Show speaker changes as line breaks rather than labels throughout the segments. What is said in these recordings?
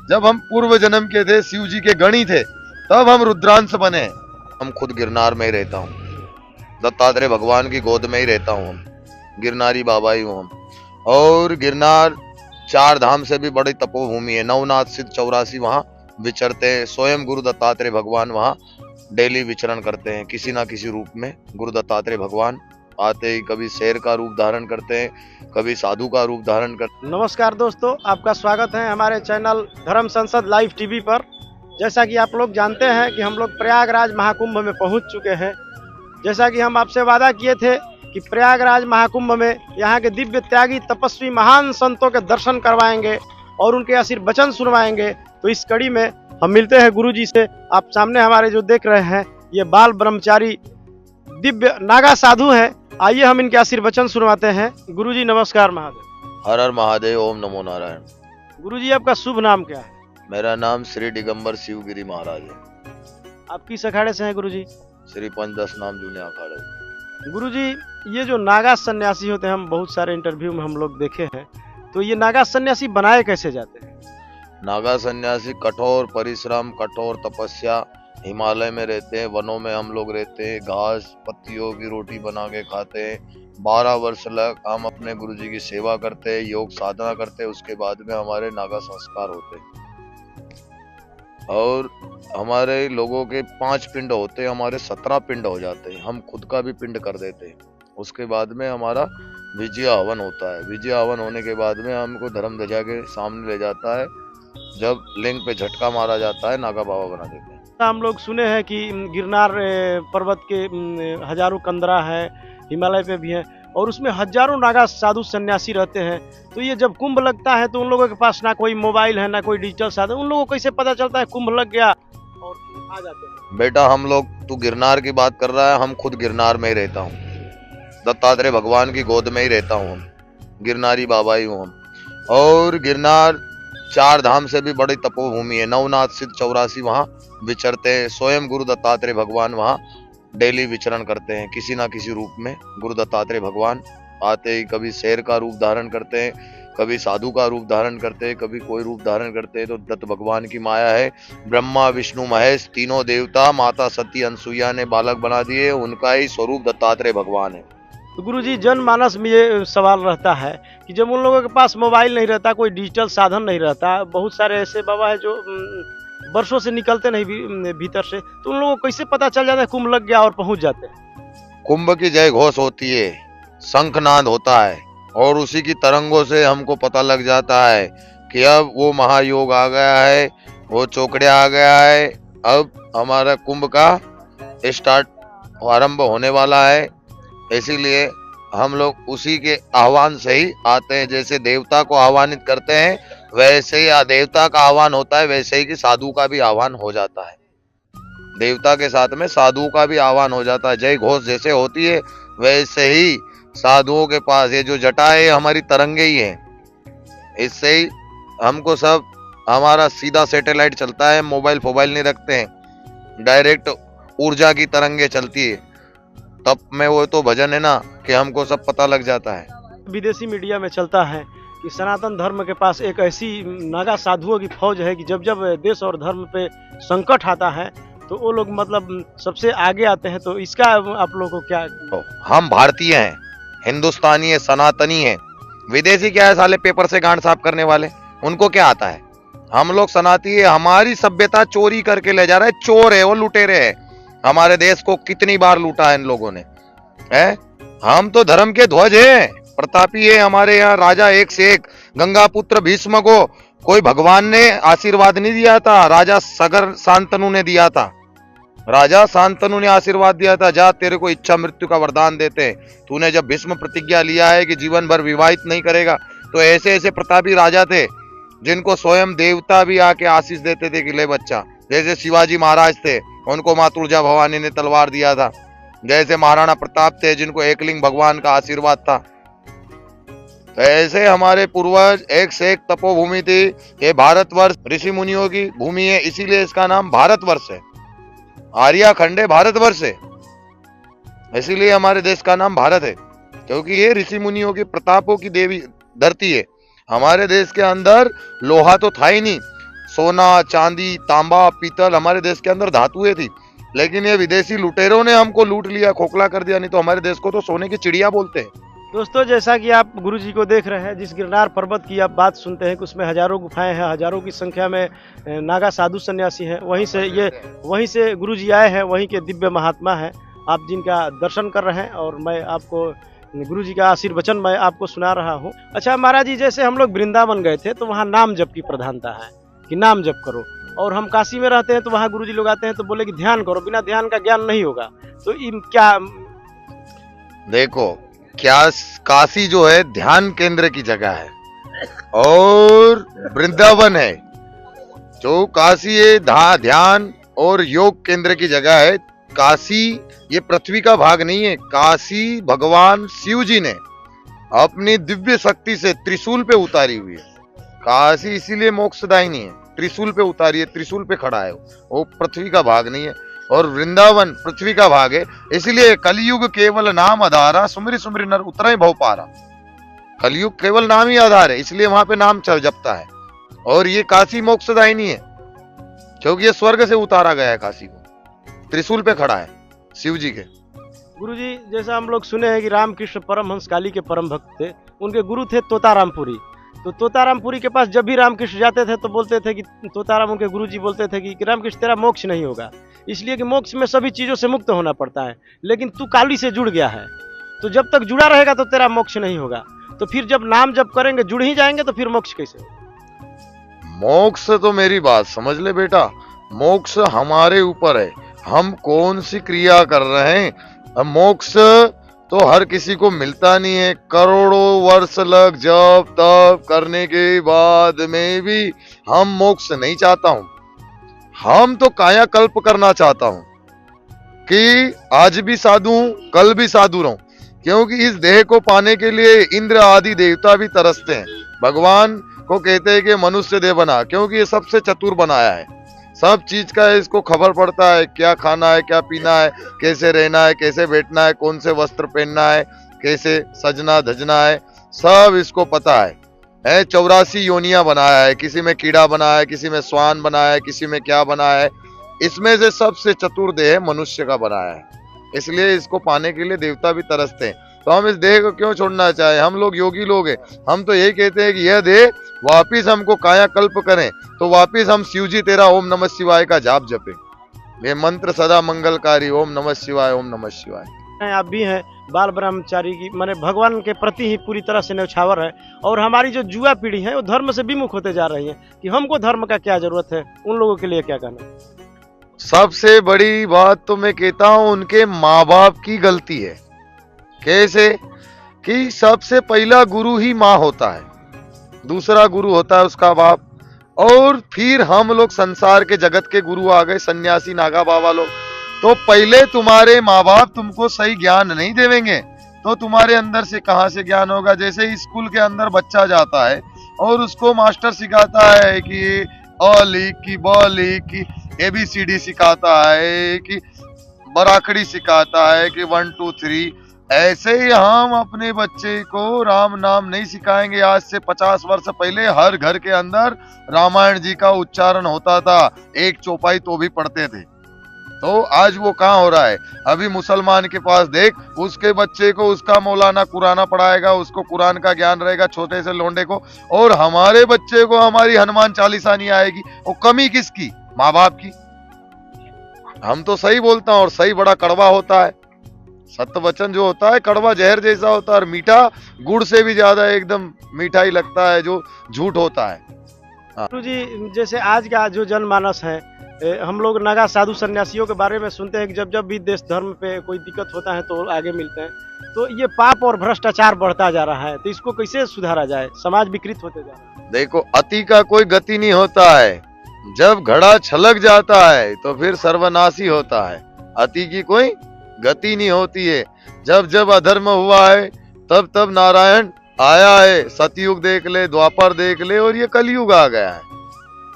जब हम पूर्व जन्म के थे, शिव जी के गणी थे, तब हम रुद्रांश बने। हम खुद गिरनार में ही रहता हूँ, दत्तात्रेय भगवान की गोद में ही रहता हूँ। हम गिरनारी बाबा ही हूँ हम। और गिरनार 4 धाम से भी बड़ी तपोभूमि है। नवनाथ सिद्ध 84 वहां विचरते हैं। स्वयं गुरु दत्तात्रेय भगवान वहां डेली विचरण करते हैं, किसी ना किसी रूप में। गुरु दत्तात्रेय भगवान आते ही कभी शेर का रूप धारण करते हैं, कभी साधु का रूप धारण करते हैं।
नमस्कार दोस्तों, आपका स्वागत है हमारे चैनल धर्म संसद लाइव टीवी पर। जैसा कि आप लोग जानते हैं कि हम लोग प्रयागराज महाकुंभ में पहुंच चुके हैं। जैसा कि हम आपसे वादा किए थे कि प्रयागराज महाकुंभ में यहाँ के दिव्य त्यागी तपस्वी महान संतों के दर्शन करवाएंगे और उनके आशीर्वचन सुनवाएंगे। तो इस कड़ी में हम मिलते हैं गुरु जी से। आप सामने हमारे जो देख रहे हैं, ये बाल ब्रह्मचारी दिव्य नागा साधु हैं। आइए हम इनके आशीर्वचन सुनवाते हैं। गुरु जी नमस्कार। महादेव।
हर हर महादेव, ओम नमो नारायण।
गुरु जी आपका शुभ नाम क्या है?
मेरा नाम श्री दिगंबर शिवगिरी महाराज है।
आप किस अखाड़े से हैं गुरु जी?
श्री पंचदश नाम जूने अखाड़े।
गुरु जी, ये जो नागा सन्यासी होते हैं, हम बहुत सारे इंटरव्यू में हम लोग देखे हैं, तो ये नागा सन्यासी बनाए कैसे जाते हैं?
नागा सन्यासी कठोर परिश्रम, कठोर तपस्या, हिमालय में रहते हैं, वनों में हम लोग रहते हैं, घास पत्तियों की रोटी बना के खाते हैं। 12 वर्ष लग हम अपने गुरुजी की सेवा करते हैं, योग साधना करते हैं। उसके बाद में हमारे नागा संस्कार होते हैं। और हमारे लोगों के 5 पिंड होते हैं, हमारे 17 पिंड हो जाते हैं। हम खुद का भी पिंड कर देते हैं। उसके बाद में हमारा विजय हवन होता है। विजय हवन होने के बाद में हमको धर्म ध्वजा के सामने ले जाता है। जब लिंग पे झटका मारा जाता है, नागा बाबा बना देते हैं।
हम लोग सुने हैं कि गिरनार पर्वत के हजारों कंदरा है, हिमालय पे भी है, और उसमें हजारों नागा साधु सन्यासी रहते हैं। तो ये जब कुंभ लगता है तो उन लोगों के पास ना कोई मोबाइल है, ना कोई डिजिटल साधन, उन लोगों को कैसे पता चलता है कुंभ लग गया और आ जाते हैं?
बेटा, हम लोग, तू गिरनार की बात कर रहा है, हम खुद गिरनार में ही रहता हूँ, दत्तात्रेय भगवान की गोद में ही रहता हूँ। हम गिरनारी बाबा ही हूँ हम। और गिरनार 4 धाम से भी बड़ी तपोभूमि है। नवनाथ सिद्ध 84 वहां विचरते हैं। स्वयं गुरु दत्तात्रेय भगवान वहां डेली विचरण करते हैं, किसी ना किसी रूप में। गुरु दत्तात्रेय भगवान आते ही कभी शेर का रूप धारण करते हैं, कभी साधु का रूप धारण करते हैं, कभी कोई रूप धारण करते हैं। तो दत्त भगवान की माया है। ब्रह्मा विष्णु महेश तीनों देवता माता सती अनसुईया ने बालक बना दिए, उनका ही स्वरूप दत्तात्रेय भगवान है।
तो गुरु जी, जनमानस में ये सवाल रहता है कि जब उन लोगों के पास मोबाइल नहीं रहता, कोई डिजिटल साधन नहीं रहता, बहुत सारे ऐसे बाबा है जो वर्षों से निकलते नहीं भीतर से, तो उन लोगों को कैसे पता चल जाता है कुंभ लग गया और पहुंच जाते हैं?
कुंभ की जय घोष होती है, शंखनाद होता है, और उसी की तरंगों से हमको पता लग जाता है कि अब वो महायोग आ गया है, वो चौकड़िया आ गया है। अब हमारा कुंभ का स्टार्ट आरंभ होने वाला है। इसीलिए हम लोग उसी के आह्वान से ही आते हैं। जैसे देवता को आह्वानित करते हैं, वैसे ही देवता का आह्वान होता है, वैसे ही कि साधु का भी आह्वान हो जाता है। देवता के साथ में साधु का भी आह्वान हो जाता है। जय घोष जैसे होती है, वैसे ही साधुओं के पास ये जो जटा है, हमारी तरंगे ही है। इससे ही हमको सब, हमारा सीधा सैटेलाइट चलता है, मोबाइल फोबाइल नहीं रखते हैं, डायरेक्ट ऊर्जा की तरंगे चलती है। तब में वो तो भजन है ना कि हमको सब पता लग जाता है।
विदेशी मीडिया में चलता है कि सनातन धर्म के पास एक ऐसी नागा साधुओं की फौज है कि जब जब देश और धर्म पे संकट आता है तो वो लोग मतलब सबसे आगे आते हैं। तो इसका आप लोगों को क्या?
हम भारतीय हैं, हिंदुस्तानी है, सनातनी है। विदेशी क्या है साले, पेपर से गांड साफ करने वाले, उनको क्या आता है? हम लोग सनातनी है। हमारी सभ्यता चोरी करके ले जा रहा है, चोर है वो, लुटेरे है। हमारे देश को कितनी बार लूटा है इन लोगों ने, है? हम तो धर्म के ध्वज हैं, प्रतापी है। हमारे यहाँ राजा एक से एक। गंगा पुत्र भीष्म को कोई भगवान ने आशीर्वाद नहीं दिया था, राजा सगर शांतनु ने दिया था। राजा शांतनु ने आशीर्वाद दिया था, जा तेरे को इच्छा मृत्यु का वरदान देते हैं। तूने जब भीष्म प्रतिज्ञा लिया है कि जीवन भर विवाहित नहीं करेगा, तो ऐसे ऐसे प्रतापी राजा थे जिनको स्वयं देवता भी आके आशीष देते थे कि ले बच्चा। जैसे शिवाजी महाराज थे, उनको माँ तुलजा भवानी ने तलवार दिया था। जैसे महाराणा प्रताप थे, जिनको एकलिंग भगवान का आशीर्वाद था। तो ऐसे हमारे पूर्वज एक से एक तपोभूमि थी। ये भारतवर्ष ऋषि मुनियों की भूमि है, इसीलिए इसका नाम भारतवर्ष है। आर्या खंड है, भारतवर्ष है, इसीलिए हमारे देश का नाम भारत है, क्योंकि ये ऋषि मुनियों की प्रतापों की देवी धरती है। हमारे देश के अंदर लोहा तो था ही नहीं, सोना, चांदी, तांबा, पीतल हमारे देश के अंदर धातुएं थी, लेकिन ये विदेशी लुटेरों ने हमको लूट लिया, खोखला कर दिया। नहीं तो हमारे देश को तो सोने की चिड़िया बोलते हैं।
दोस्तों, जैसा कि आप गुरु जी को देख रहे हैं, जिस गिरनार पर्वत की आप बात सुनते हैं कि उसमें हजारों गुफाएं हैं, हजारों की संख्या में नागा साधु सन्यासी हैं, वहीं से गुरु जी आए हैं, वहीं के दिव्य महात्मा हैं, आप जिनका दर्शन कर रहे हैं। और मैं आपको गुरु जी का आशीर्वचन मैं आपको सुना रहा हूँ। अच्छा महाराज जी, जैसे हम लोग वृंदावन गए थे तो वहाँ नाम जप की प्रधानता है कि नाम जप करो, और हम काशी में रहते हैं तो वहाँ गुरु जी लोग आते हैं तो बोले कि ध्यान करो, बिना ध्यान का ज्ञान नहीं होगा। तो क्या
देखो, क्या काशी जो है ध्यान केंद्र की जगह है, और वृंदावन है जो काशी है ध्यान और योग केंद्र की जगह है। काशी ये पृथ्वी का भाग नहीं है। काशी भगवान शिव जी ने अपनी दिव्य शक्ति से त्रिशूल पे उतारी हुई है। काशी इसीलिए मोक्षदायिनी है, त्रिशूल पे उतारी है, त्रिशूल पे खड़ा है, वो पृथ्वी का भाग नहीं है। और वृंदावन पृथ्वी का भाग है, इसलिए कलयुग केवल नाम आधारा, सुमिर सुमिर नर उतरे भव पारा। कलयुग केवल नाम ही आधार है, इसलिए वहां पे नाम जपता है। और ये काशी मोक्षदायिनी है, क्योंकि ये स्वर्ग से उतारा गया है। काशी को त्रिशूल पे खड़ा है शिव जी के।
गुरु जी, जैसा हम लोग सुने हैं कि रामकृष्ण परमहंस काली के परम भक्त थे, उनके गुरु थे तोतारामपुरी। तो तोतारामपुरी के पास जब भी रामकृष्ण जाते थे तो बोलते थे कि तोताराम, उनके गुरु जी बोलते थे कि रामकृष्ण तेरा मोक्ष नहीं होगा, इसलिए कि मोक्ष में सभी चीज़ों से मुक्त होना पड़ता है, लेकिन तू काली से जुड़ गया है, तो जब तक जुड़ा रहेगा तो तेरा मोक्ष नहीं होगा। तो फिर जब नाम जप करेंगे, जुड़ ही जाएंगे, तो फिर मोक्ष कैसे होगा?
मोक्ष तो मेरी बात समझ ले बेटा, मोक्ष हमारे ऊपर है, हम कौन सी क्रिया कर रहे हैं। मोक्ष तो हर किसी को मिलता नहीं है। करोड़ों वर्ष लग जप तप करने के बाद में भी हम मोक्ष नहीं चाहता हूं। हम तो कायाकल्प करना चाहता हूं कि आज भी साधु हूं, कल भी साधु रहूं, क्योंकि इस देह को पाने के लिए इंद्र आदि देवता भी तरसते हैं। भगवान को कहते हैं कि मनुष्य देह बना, क्योंकि ये सबसे चतुर बनाया है, सब चीज का इसको खबर पड़ता है, क्या खाना है, क्या पीना है, कैसे रहना है, कैसे बैठना है, कौन से वस्त्र पहनना है, कैसे सजना धजना है, सब इसको पता है। 84 योनियां बनाया है, किसी में कीड़ा बनाया है, किसी में स्वान बनाया है, किसी में क्या बनाया है। इसमें से सबसे चतुर देह मनुष्य का बनाया है, इसलिए इसको पाने के लिए देवता भी तरसते हैं। तो हम इस देह को क्यों छोड़ना चाहे? हम लोग योगी लोग हैं, हम तो यही कहते हैं कि यह देह वापिस हमको कायाकल्प करें, तो वापिस हम शिव जी तेरा ओम नमः शिवाय का जाप जपे। ये मंत्र सदा मंगलकारी, ओम नमः शिवाय, ओम नमः शिवाय।
आप भी हैं बाल ब्रह्मचारी की, माने भगवान के प्रति ही पूरी तरह से न्यौछावर है, और हमारी जो युवा पीढ़ी है वो धर्म से विमुख होते जा रही है कि हमको धर्म का क्या जरूरत है। उन लोगों के लिए क्या कहना?
सबसे बड़ी बात तो मैं कहता हूं उनके माँ बाप की गलती है। कैसे? कि सबसे पहला गुरु ही माँ होता है, दूसरा गुरु होता है उसका बाप, और फिर हम लोग संसार के जगत के गुरु आ गए, सन्यासी नागा बाबा लोग। तो पहले तुम्हारे माँ बाप तुमको सही ज्ञान नहीं देवेंगे तो तुम्हारे अंदर से कहां से ज्ञान होगा? जैसे स्कूल के अंदर बच्चा जाता है और उसको मास्टर सिखाता है कि अ लिख की ब लिख की ABCD सिखाता है, कि बराखड़ी सिखाता है कि 1 2 3। ऐसे ही हम अपने बच्चे को राम नाम नहीं सिखाएंगे। आज से 50 वर्ष पहले हर घर के अंदर रामायण जी का उच्चारण होता था, एक चौपाई तो भी पढ़ते थे। तो आज वो कहाँ हो रहा है? अभी मुसलमान के पास देख, उसके बच्चे को उसका मौलाना कुराना पढ़ाएगा, उसको कुरान का ज्ञान रहेगा, छोटे से लोंडे को। और हमारे बच्चे को हमारी हनुमान चालीसा नहीं आएगी। वो कमी किसकी? माँ बाप की। हम तो सही बोलता हूँ, और सही बड़ा कड़वा होता है। सत्य वचन जो होता है कड़वा जहर जैसा होता है, और मीठा गुड़ से भी ज्यादा एकदम मीठा ही लगता है जो झूठ होता है।
गुरु जी, जैसे आज का जो जनमानस है, हम लोग नागा साधु सन्यासियों के बारे में सुनते हैं कि जब भी देश धर्म पे कोई दिक्कत होता है तो आगे मिलते हैं। तो ये पाप और भ्रष्टाचार बढ़ता जा रहा है, तो इसको कैसे सुधारा जाए? समाज विकृत होते जा रहा है।
देखो, अति का कोई गति नहीं होता है। जब घड़ा छलक जाता है तो फिर सर्वनाशी होता है। अति की कोई गति नहीं होती है। जब जब अधर्म हुआ है तब तब नारायण आया है। सतयुग देख ले, द्वापर देख ले, और ये कलयुग आ गया है।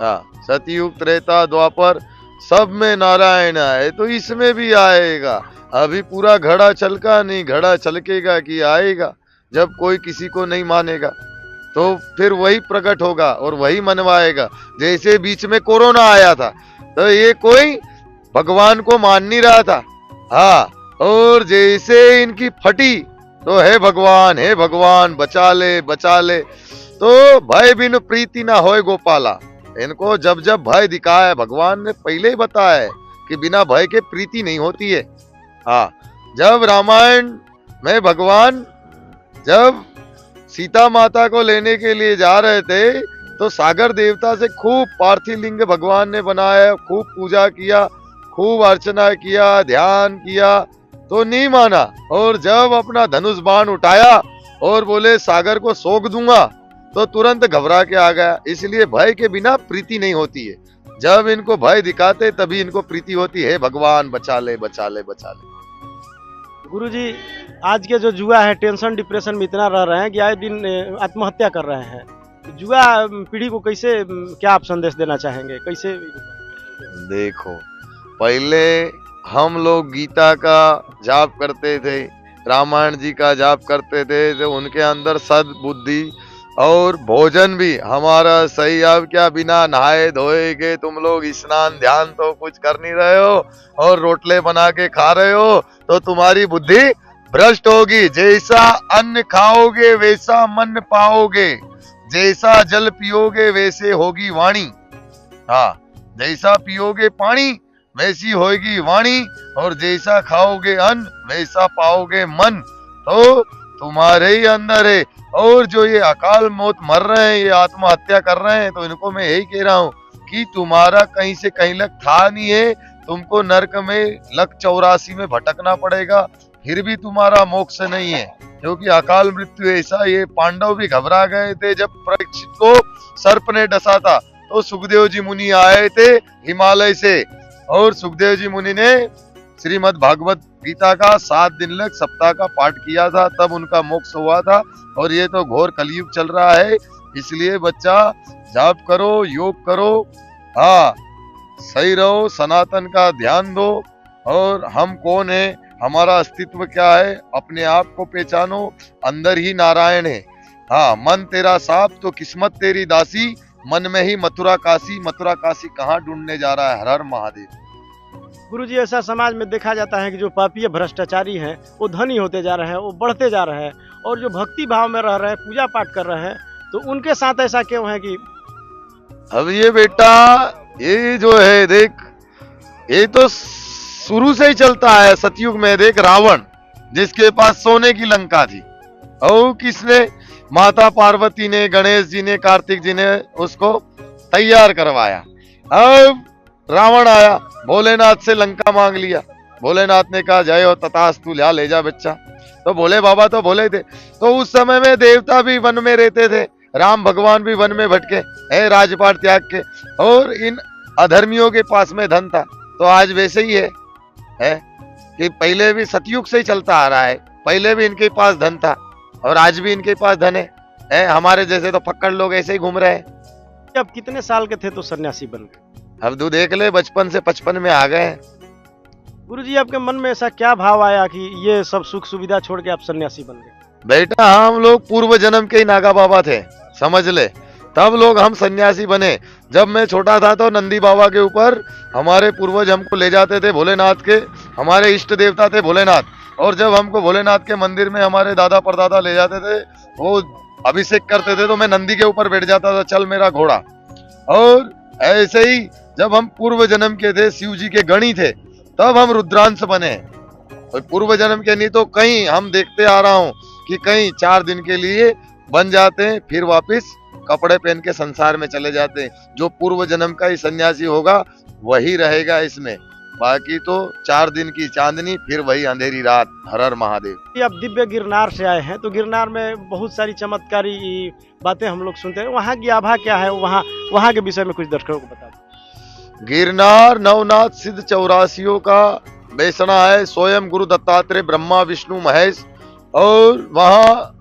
हाँ, सतयुग त्रेता द्वापर सब में नारायण आए, तो इसमें भी आएगा। अभी पूरा घड़ा छलका नहीं, घड़ा छलकेगा कि आएगा जब कोई किसी को नहीं मानेगा। तो फिर वही प्रकट होगा और वही मनवाएगा। जैसे बीच में कोरोना आया था तो ये कोई भगवान को मान नहीं रहा था, हाँ, और जैसे इनकी फटी तो हे भगवान बचा ले। तो भय बिन प्रीति ना होए गोपाला। इनको जब जब भय दिखाया है, भगवान ने पहले ही बताया है कि बिना भय के प्रीति नहीं होती है। हाँ, जब रामायण में भगवान जब सीता माता को लेने के लिए जा रहे थे तो सागर देवता से खूब पार्थिव लिंग भगवान ने बनाया, खूब पूजा किया, खूब अर्चना किया, ध्यान किया, तो नहीं माना। और जब अपना धनुष बाण उठाया और बोले सागर को सोख दूंगा, तो तुरंत घबरा के आ गया। इसलिए भय के बिना प्रीति नहीं होती है। जब इनको भय दिखाते तभी इनको प्रीति होती है, भगवान बचा ले।
गुरुजी, आज के जो युवा है टेंशन डिप्रेशन में इतना रह रहे हैं कि आए दिन आत्महत्या कर रहे हैं। युवा पीढ़ी को कैसे क्या आप संदेश देना चाहेंगे, कैसे?
देखो, पहले हम लोग गीता का जाप करते थे, रामायण जी का जाप करते थे, तो उनके अंदर सद्बुद्धि और भोजन भी हमारा सही। अब क्या बिना नहाए धोए के तुम लोग स्नान ध्यान तो कुछ कर नहीं रहे हो और रोटले बना के खा रहे हो, तो तुम्हारी बुद्धि भ्रष्ट होगी। जैसा अन्न खाओगे वैसा मन पाओगे, जैसा जल पियोगे वैसे होगी वाणी। हाँ, जैसा पियोगे पानी वैसी होगी वाणी, और जैसा खाओगे अन्न वैसा पाओगे मन। तो तुम्हारे ही अंदर है। और जो ये अकाल मौत मर रहे हैं, ये आत्महत्या कर रहे हैं, तो इनको मैं यही कह रहा हूँ कि तुम्हारा कहीं से कहीं लक था नहीं है, तुमको नरक में लक 84 में भटकना पड़ेगा, फिर भी तुम्हारा मोक्ष नहीं है। क्योंकि अकाल मृत्यु ऐसा, ये पांडव भी घबरा गए थे जब परीक्षित को सर्प ने डसा था। तो सुखदेव जी मुनि आए थे हिमालय से, और सुखदेव जी मुनि ने श्रीमद् भागवत गीता का 7 दिन लग सप्ताह का पाठ किया था, तब उनका मोक्ष हुआ था। और ये तो घोर कलयुग चल रहा है, इसलिए बच्चा जाप करो, योग करो, हाँ, सही रहो, सनातन का ध्यान दो। और हम कौन है, हमारा अस्तित्व क्या है, अपने आप को पहचानो। अंदर ही नारायण है। हाँ, मन तेरा साफ तो किस्मत तेरी दासी, मन में ही मथुरा काशी कहाँ ढूंढने जा रहा है। हर हर महादेव।
गुरुजी, ऐसा समाज में देखा जाता है कि जो पापी भ्रष्टाचारी हैं वो धनी होते जा रहे हैं, वो बढ़ते जा रहे हैं, और जो भक्ति भाव में रह रहे हैं, पूजा पाठ कर रहे हैं, तो उनके साथ ऐसा क्यों है कि
अब ये बेटा, ये जो है देख, ये तो शुरू से ही चलता है। सतयुग में देख, रावण जिसके पास सोने की लंका थी, और किसने, माता पार्वती ने, गणेश जी ने, कार्तिक जी ने उसको तैयार करवाया। अब रावण आया, भोलेनाथ से लंका मांग लिया। भोलेनाथ ने कहा जय हो तथास्तु, ले जा बच्चा। तो भोले बाबा तो भोले थे। तो उस समय में देवता भी वन में रहते थे, राम भगवान भी वन में भटके है राजपाट त्याग के, और इन अधर्मियों के पास में धन था। तो आज वैसे ही है कि पहले भी सतयुग से ही चलता आ रहा है, पहले भी इनके पास धन था और आज भी इनके पास धन है। हमारे जैसे तो फक्कड़ लोग ऐसे ही घूम रहे हैं।
जब कितने साल के थे तो सन्यासी बन गए?
अब तू देख ले, बचपन से 55 में आ गए।
गुरुजी, आपके मन में ऐसा क्या भाव आया कि ये सब सुख सुविधा छोड़ के आप सन्यासी बन गए?
बेटा, हम लोग पूर्व जन्म के ही नागा बाबा थे, समझ ले, तब लोग हम सन्यासी बने। जब मैं छोटा था तो नंदी बाबा के ऊपर हमारे पूर्वज हमको ले जाते थे, भोलेनाथ के, हमारे इष्ट देवता थे भोलेनाथ। और जब हमको भोलेनाथ के मंदिर में हमारे दादा परदादा ले जाते थे, वो अभिषेक करते थे, तो मैं नंदी के ऊपर बैठ जाता था, चल मेरा घोड़ा। और ऐसे ही जब हम पूर्व जन्म के थे, शिव जी के गणी थे, तब हम रुद्रांश बने। और पूर्व जन्म के नहीं तो कहीं, हम देखते आ रहा हूँ कि कहीं 4 दिन के लिए बन जाते हैं, फिर वापस कपड़े पहन के संसार में चले जाते हैं। जो पूर्व जन्म का ही सन्यासी होगा वही रहेगा इसमें, बाकी तो 4 दिन की चांदनी, फिर वही अंधेरी रात। हर हर महादेव।
आप दिव्य गिरनार से आए हैं, तो गिरनार में बहुत सारी चमत्कारी बातें हम लोग सुनते हैं, वहाँ की आभा क्या है, वहाँ के विषय में कुछ दर्शकों को बता दो।
गिरनार नवनाथ सिद्ध 84 का बेसना है, स्वयं गुरु दत्तात्रेय ब्रह्मा विष्णु महेश, और वहाँ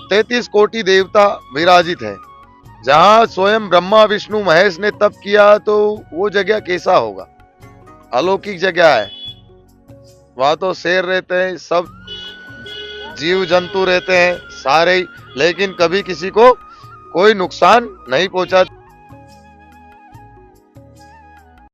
33 कोटि देवता विराजित हैं। जहाँ स्वयं ब्रह्मा विष्णु महेश ने तप किया, तो वो जगह कैसा होगा, अलौकिक जगह है। वहां तो शेर रहते हैं, सब जीव जंतु रहते हैं सारे, लेकिन कभी किसी को कोई नुकसान नहीं पहुंचा।